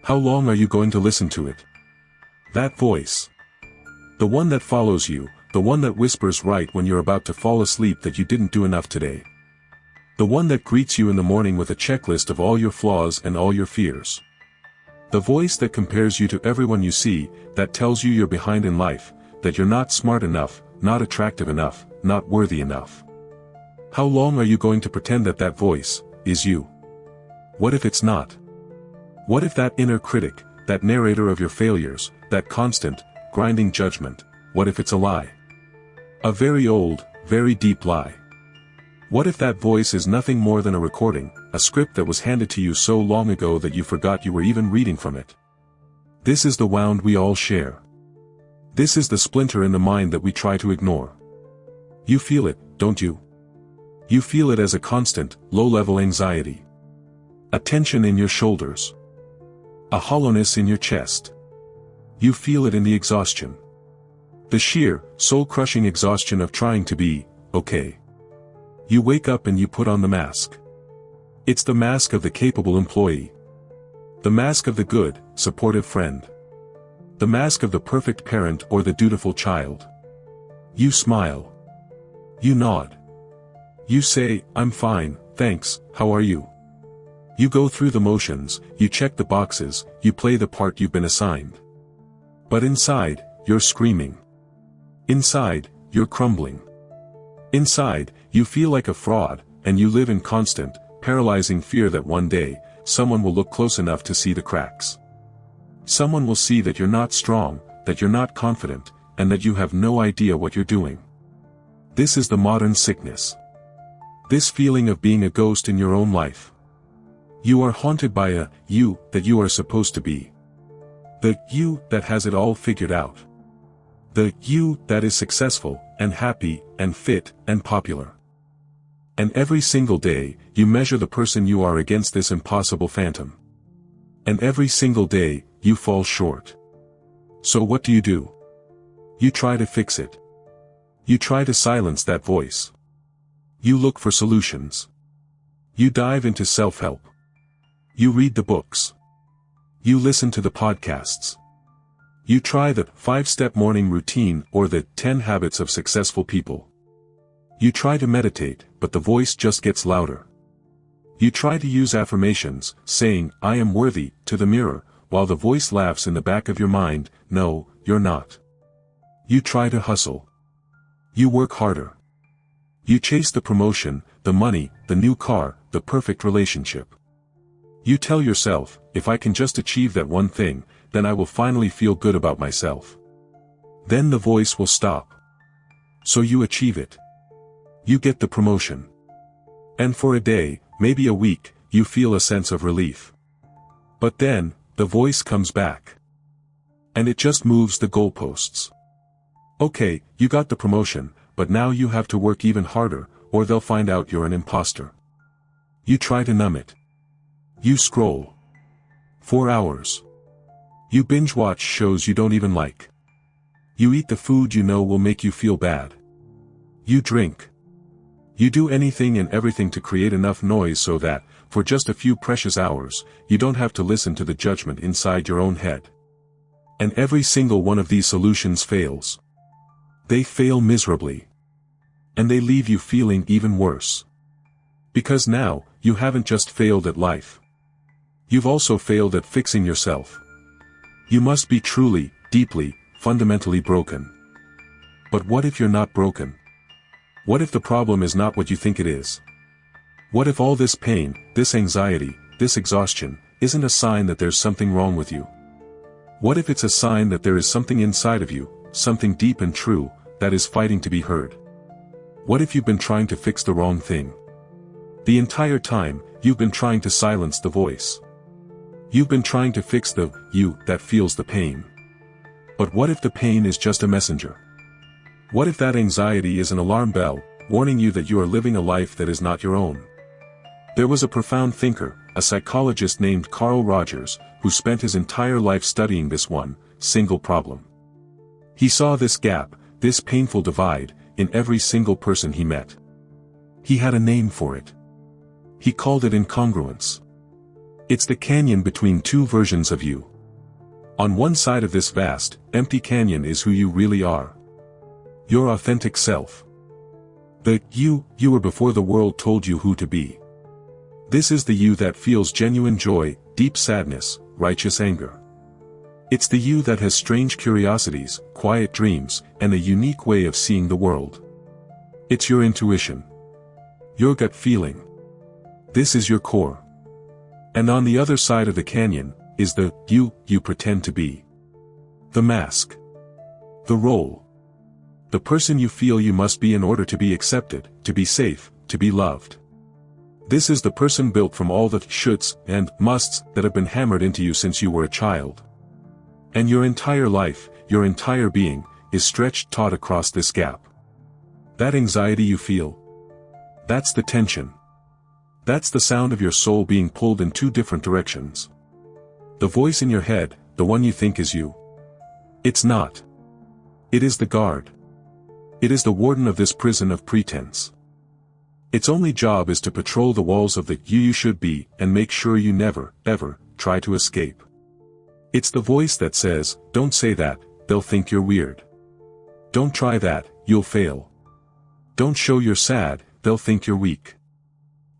How long are you going to listen to it? That voice. The one that follows you, the one that whispers right when you're about to fall asleep that you didn't do enough today. The one that greets you in the morning with a checklist of all your flaws and all your fears. The voice that compares you to everyone you see, that tells you you're behind in life, that you're not smart enough, not attractive enough, not worthy enough. How long are you going to pretend that that voice is you? What if it's not? What if that inner critic, that narrator of your failures, that constant, grinding judgment, what if it's a lie? A very old, very deep lie. What if that voice is nothing more than a recording, a script that was handed to you so long ago that you forgot you were even reading from it? This is the wound we all share. This is the splinter in the mind that we try to ignore. You feel it, don't you? You feel it as a constant, low-level anxiety. A tension in your shoulders. A hollowness in your chest. You feel it in the exhaustion. The sheer, soul-crushing exhaustion of trying to be okay. You wake up and you put on the mask. It's the mask of the capable employee. The mask of the good, supportive friend. The mask of the perfect parent or the dutiful child. You smile. You nod. You say, I'm fine, thanks, how are you? You go through the motions, you check the boxes, you play the part you've been assigned. But inside, you're screaming. Inside, you're crumbling. Inside, you feel like a fraud, and you live in constant, paralyzing fear that one day, someone will look close enough to see the cracks. Someone will see that you're not strong, that you're not confident, and that you have no idea what you're doing. This is the modern sickness. This feeling of being a ghost in your own life. You are haunted by a you that you are supposed to be. The you that has it all figured out. The you that is successful, and happy, and fit, and popular. And every single day, you measure the person you are against this impossible phantom. And every single day, you fall short. So what do? You try to fix it. You try to silence that voice. You look for solutions. You dive into self-help. You read the books. You listen to the podcasts. You try the 5-step morning routine or the 10 habits of successful people. You try to meditate, but the voice just gets louder. You try to use affirmations, saying, I am worthy, to the mirror, while the voice laughs in the back of your mind, no, you're not. You try to hustle. You work harder. You chase the promotion, the money, the new car, the perfect relationship. You tell yourself, if I can just achieve that one thing, then I will finally feel good about myself. Then the voice will stop. So you achieve it. You get the promotion. And for a day, maybe a week, you feel a sense of relief. But then, the voice comes back. And it just moves the goalposts. Okay, you got the promotion, but now you have to work even harder, or they'll find out you're an imposter. You try to numb it. You scroll. 4 hours. You binge-watch shows you don't even like. You eat the food you know will make you feel bad. You drink. You do anything and everything to create enough noise so that, for just a few precious hours, you don't have to listen to the judgment inside your own head. And every single one of these solutions fails. They fail miserably. And they leave you feeling even worse. Because now, you haven't just failed at life. You've also failed at fixing yourself. You must be truly, deeply, fundamentally broken. But what if you're not broken? What if the problem is not what you think it is? What if all this pain, this anxiety, this exhaustion, isn't a sign that there's something wrong with you? What if it's a sign that there is something inside of you, something deep and true, that is fighting to be heard? What if you've been trying to fix the wrong thing? The entire time, you've been trying to silence the voice. You've been trying to fix the you that feels the pain. But what if the pain is just a messenger? What if that anxiety is an alarm bell, warning you that you are living a life that is not your own? There was a profound thinker, a psychologist named Carl Rogers, who spent his entire life studying this one single problem. He saw this gap, this painful divide, in every single person he met. He had a name for it. He called it incongruence. It's the canyon between two versions of you. On one side of this vast, empty canyon is who you really are. Your authentic self. The you were before the world told you who to be. This is the you that feels genuine joy, deep sadness, righteous anger. It's the you that has strange curiosities, quiet dreams, and a unique way of seeing the world. It's your intuition. Your gut feeling. This is your core. And on the other side of the canyon, is the you pretend to be. The mask. The role. The person you feel you must be in order to be accepted, to be safe, to be loved. This is the person built from all the shoulds and musts that have been hammered into you since you were a child. And your entire life, your entire being, is stretched taut across this gap. That anxiety you feel. That's the tension. That's the sound of your soul being pulled in two different directions. The voice in your head, the one you think is you. It's not. It is the guard. It is the warden of this prison of pretense. Its only job is to patrol the walls of the you should be and make sure you never, ever, try to escape. It's the voice that says, don't say that, they'll think you're weird. Don't try that, you'll fail. Don't show you're sad, they'll think you're weak.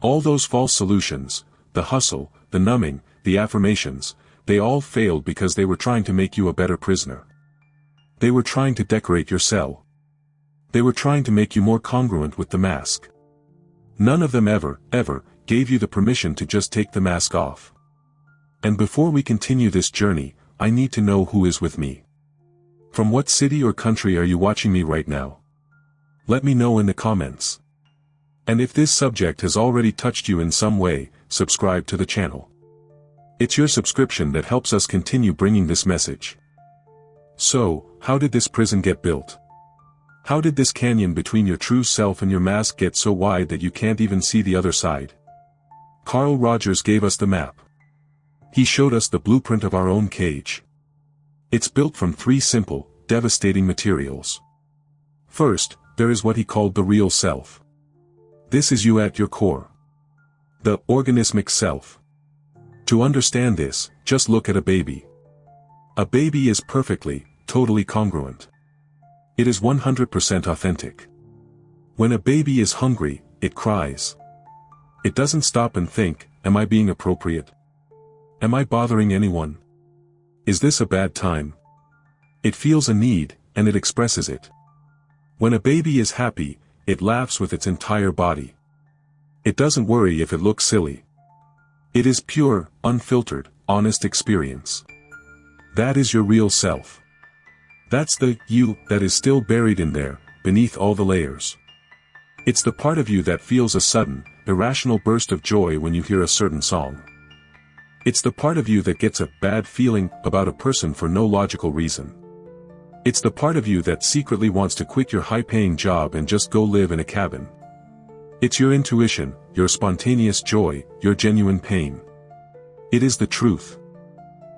All those false solutions, the hustle, the numbing, the affirmations, they all failed because they were trying to make you a better prisoner. They were trying to decorate your cell. They were trying to make you more congruent with the mask. None of them ever, gave you the permission to just take the mask off. And before we continue this journey, I need to know who is with me. From what city or country are you watching me right now? Let me know in the comments. And if this subject has already touched you in some way, subscribe to the channel. It's your subscription that helps us continue bringing this message. So, how did this prison get built? How did this canyon between your true self and your mask get so wide that you can't even see the other side? Carl Rogers gave us the map. He showed us the blueprint of our own cage. It's built from three simple, devastating materials. First, there is what he called the real self. This is you at your core. The organismic self. To understand this, just look at a baby. A baby is perfectly, totally congruent. It is 100% authentic. When a baby is hungry, it cries. It doesn't stop and think, am I being appropriate? Am I bothering anyone? Is this a bad time? It feels a need, and it expresses it. When a baby is happy, it laughs with its entire body. It doesn't worry if it looks silly. It is pure, unfiltered, honest experience. That is your real self. That's the you that is still buried in there, beneath all the layers. It's the part of you that feels a sudden, irrational burst of joy when you hear a certain song. It's the part of you that gets a bad feeling about a person for no logical reason. It's the part of you that secretly wants to quit your high-paying job and just go live in a cabin. It's your intuition, your spontaneous joy, your genuine pain. It is the truth.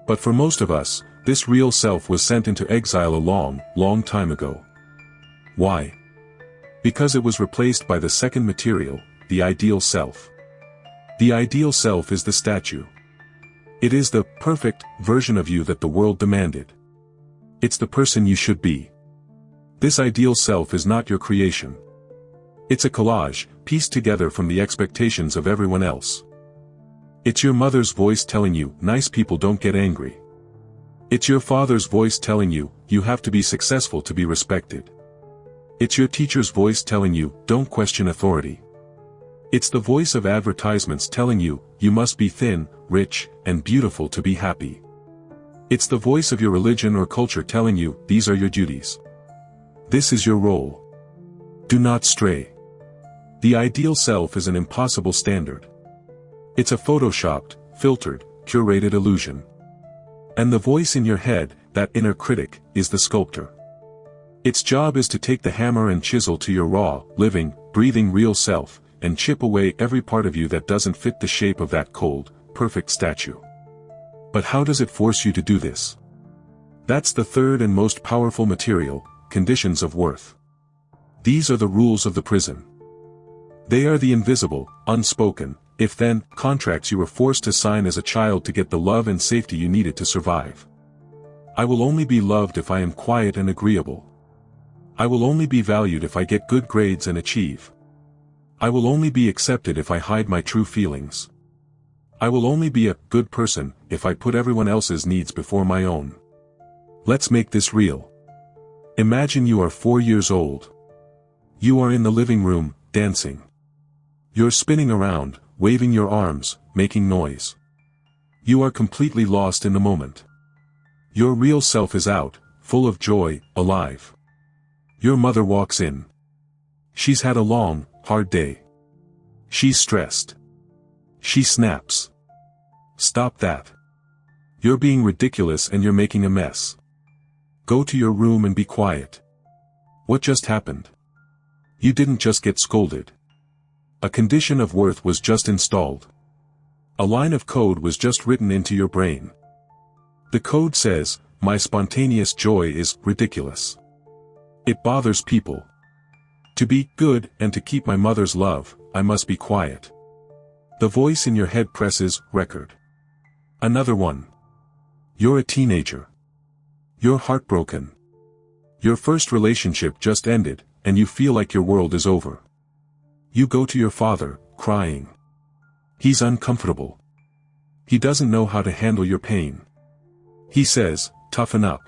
But for most of us, this real self was sent into exile a long, long time ago. Why? Because it was replaced by the second material, the ideal self. The ideal self is the statue. It is the perfect version of you that the world demanded. It's the person you should be. This ideal self is not your creation. It's a collage, pieced together from the expectations of everyone else. It's your mother's voice telling you, nice people don't get angry. It's your father's voice telling you, you have to be successful to be respected. It's your teacher's voice telling you, don't question authority. It's the voice of advertisements telling you, you must be thin, rich, and beautiful to be happy. It's the voice of your religion or culture telling you, these are your duties. This is your role. Do not stray. The ideal self is an impossible standard. It's a photoshopped, filtered, curated illusion. And the voice in your head, that inner critic, is the sculptor. Its job is to take the hammer and chisel to your raw, living, breathing real self, and chip away every part of you that doesn't fit the shape of that cold, perfect statue. But how does it force you to do this? That's the third and most powerful material, conditions of worth. These are the rules of the prison. They are the invisible, unspoken, if-then contracts you were forced to sign as a child to get the love and safety you needed to survive. I will only be loved if I am quiet and agreeable. I will only be valued if I get good grades and achieve. I will only be accepted if I hide my true feelings. I will only be a good person if I put everyone else's needs before my own. Let's make this real. Imagine you are 4 years old. You are in the living room, dancing. You're spinning around, waving your arms, making noise. You are completely lost in the moment. Your real self is out, full of joy, alive. Your mother walks in. She's had a long, hard day. She's stressed. She snaps. Stop that. You're being ridiculous and you're making a mess. Go to your room and be quiet. What just happened? You didn't just get scolded. A condition of worth was just installed. A line of code was just written into your brain. The code says, my spontaneous joy is ridiculous. It bothers people. To be good and to keep my mother's love, I must be quiet. The voice in your head presses record. Another one. You're a teenager. You're heartbroken. Your first relationship just ended, and you feel like your world is over. You go to your father, crying. He's uncomfortable. He doesn't know how to handle your pain. He says, toughen up.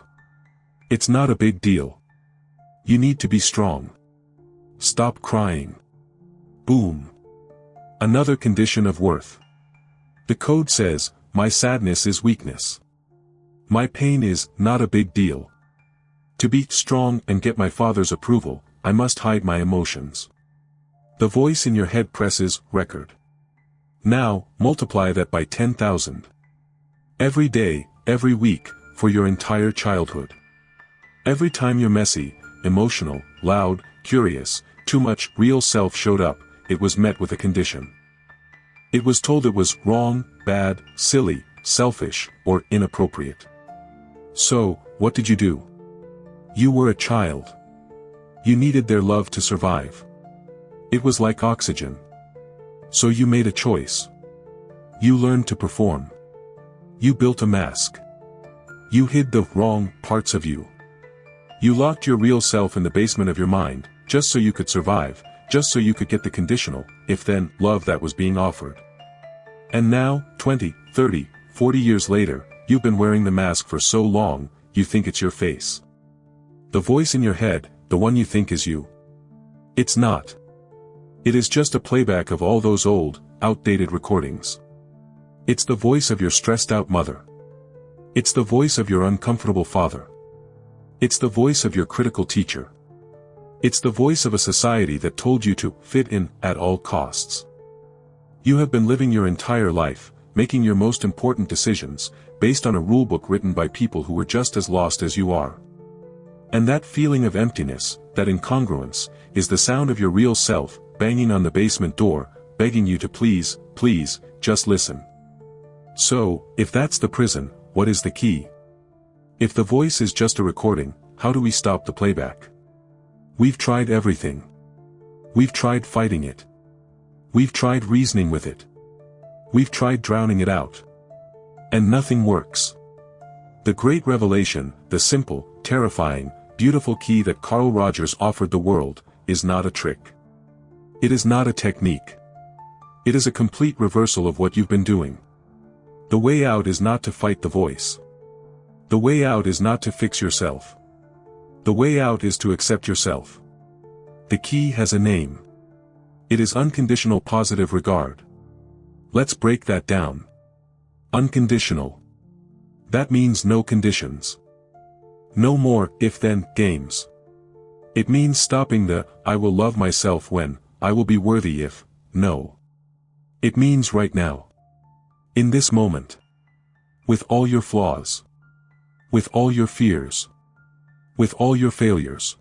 It's not a big deal. You need to be strong. Stop crying. Boom. Another condition of worth. The code says, my sadness is weakness. My pain is not a big deal. To be strong and get my father's approval, I must hide my emotions. The voice in your head presses record. Now, multiply that by 10,000. Every day, every week, for your entire childhood. Every time you're messy, emotional, loud, curious, too much real self showed up, it was met with a condition. It was told it was wrong, bad, silly, selfish, or inappropriate. So, what did you do? You were a child. You needed their love to survive. It was like oxygen. So you made a choice. You learned to perform. You built a mask. You hid the wrong parts of you. You locked your real self in the basement of your mind, just so you could survive, just so you could get the conditional, if-then, love that was being offered. And now, 20, 30, 40 years later, you've been wearing the mask for so long, you think it's your face. The voice in your head, the one you think is you. It's not. It is just a playback of all those old, outdated recordings. It's the voice of your stressed-out mother. It's the voice of your uncomfortable father. It's the voice of your critical teacher. It's the voice of a society that told you to fit in at all costs. You have been living your entire life, making your most important decisions, based on a rulebook written by people who were just as lost as you are. And that feeling of emptiness, that incongruence, is the sound of your real self, banging on the basement door, begging you to please, please, just listen. So, if that's the prison, what is the key? If the voice is just a recording, how do we stop the playback? We've tried everything. We've tried fighting it. We've tried reasoning with it. We've tried drowning it out. And nothing works. The great revelation, the simple, terrifying, beautiful key that Carl Rogers offered the world, is not a trick. It is not a technique. It is a complete reversal of what you've been doing. The way out is not to fight the voice. The way out is not to fix yourself. The way out is to accept yourself. The key has a name. It is unconditional positive regard. Let's break that down. Unconditional. That means no conditions. No more if-then games. It means stopping the I will love myself when, I will be worthy if, no. It means right now. In this moment. With all your flaws. With all your fears. With all your failures.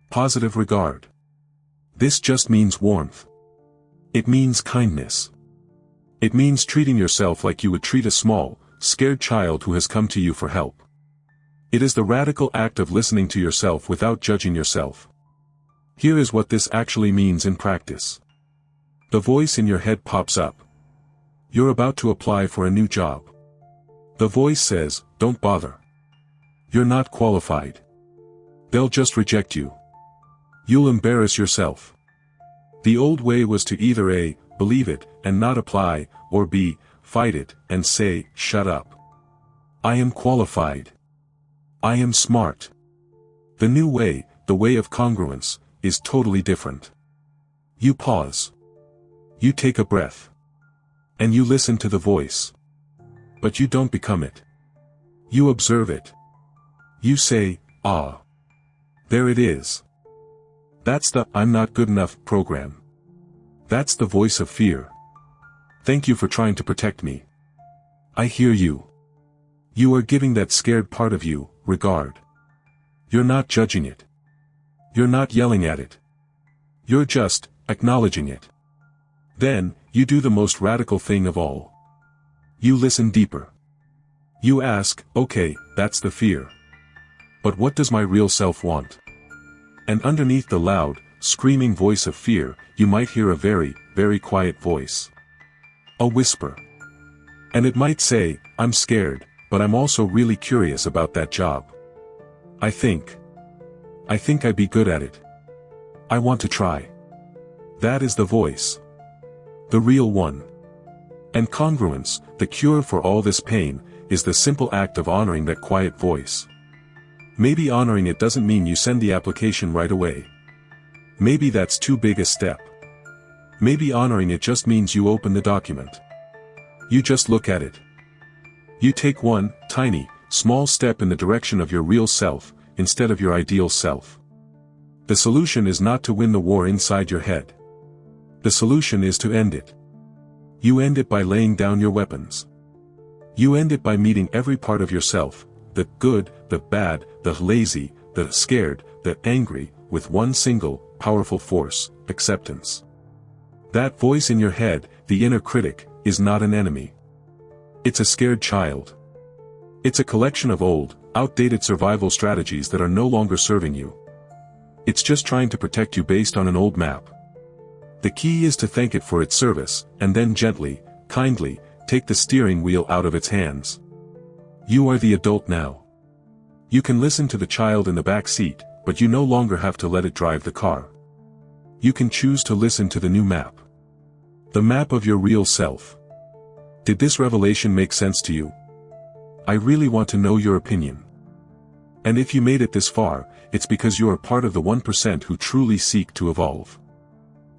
Positive regard. This just means warmth. It means kindness. It means treating yourself like you would treat a small, scared child who has come to you for help. It is the radical act of listening to yourself without judging yourself. Here is what this actually means in practice. The voice in your head pops up, You're about to apply for a new job. The voice says, don't bother. You're not qualified. They'll just reject you. You'll embarrass yourself. The old way was to either A, believe it, and not apply, or B, fight it, and say, shut up. I am qualified. I am smart. The new way, the way of congruence, is totally different. You pause. You take a breath. And you listen to the voice. But you don't become it. You observe it. You say, ah. There it is. That's the I'm not good enough program. That's the voice of fear. Thank you for trying to protect me. I hear you. You are giving that scared part of you regard. You're not judging it. You're not yelling at it. You're just acknowledging it. Then, you do the most radical thing of all. You listen deeper. You ask, okay, that's the fear. But what does my real self want? And underneath the loud, screaming voice of fear, you might hear a very, very quiet voice. A whisper. And it might say, I'm scared, but I'm also really curious about that job. I think I'd be good at it. I want to try. That is the voice. The real one. And congruence, the cure for all this pain, is the simple act of honoring that quiet voice. Maybe honoring it doesn't mean you send the application right away. Maybe that's too big a step. Maybe honoring it just means you open the document. You just look at it. You take one, tiny, small step in the direction of your real self, instead of your ideal self. The solution is not to win the war inside your head. The solution is to end it. You end it by laying down your weapons. You end it by meeting every part of yourself, the good, the bad, the lazy, the scared, the angry, with one single, powerful force, acceptance. That voice in your head, the inner critic, is not an enemy. It's a scared child. It's a collection of old, outdated survival strategies that are no longer serving you. It's just trying to protect you based on an old map. The key is to thank it for its service, and then gently, kindly, take the steering wheel out of its hands. You are the adult now. You can listen to the child in the back seat, but you no longer have to let it drive the car. You can choose to listen to the new map. The map of your real self. Did this revelation make sense to you? I really want to know your opinion. And if you made it this far, it's because you are part of the 1% who truly seek to evolve.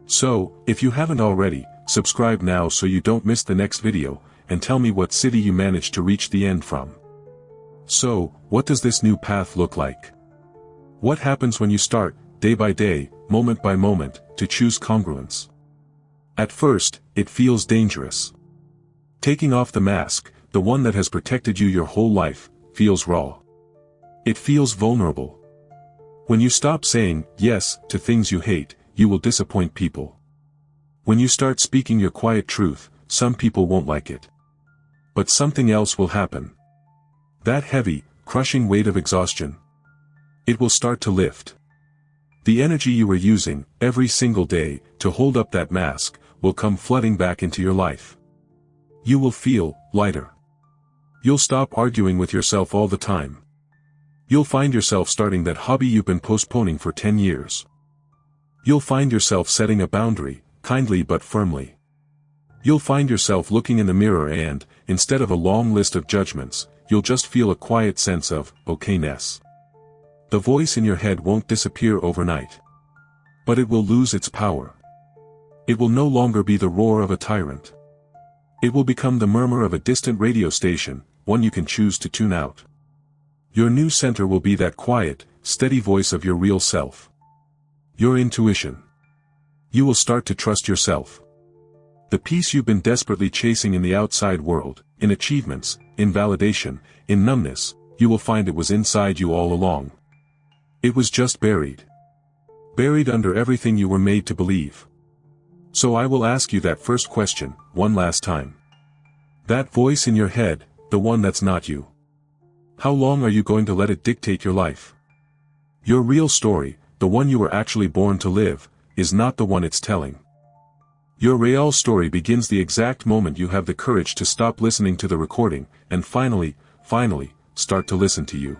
So, if you haven't already, subscribe now so you don't miss the next video, and tell me what city you managed to reach the end from. So, what does this new path look like? What happens when you start, day by day, moment by moment, to choose congruence? At first, it feels dangerous. Taking off the mask, the one that has protected you your whole life, feels raw. It feels vulnerable. When you stop saying yes to things you hate, you will disappoint people. When you start speaking your quiet truth, some people won't like it. But something else will happen. That heavy, crushing weight of exhaustion. It will start to lift. The energy you were using, every single day, to hold up that mask, will come flooding back into your life. You will feel lighter. You'll stop arguing with yourself all the time. You'll find yourself starting that hobby you've been postponing for 10 years. You'll find yourself setting a boundary, kindly but firmly. You'll find yourself looking in the mirror and, instead of a long list of judgments, you'll just feel a quiet sense of okayness. The voice in your head won't disappear overnight. But it will lose its power. It will no longer be the roar of a tyrant. It will become the murmur of a distant radio station, one you can choose to tune out. Your new center will be that quiet, steady voice of your real self. Your intuition. You will start to trust yourself. The peace you've been desperately chasing in the outside world, in achievements, in validation, in numbness, you will find it was inside you all along. It was just buried. Buried under everything you were made to believe. So I will ask you that first question, one last time. That voice in your head, the one that's not you. How long are you going to let it dictate your life? Your real story, the one you were actually born to live, is not the one it's telling. Your real story begins the exact moment you have the courage to stop listening to the recording, and finally, start to listen to you.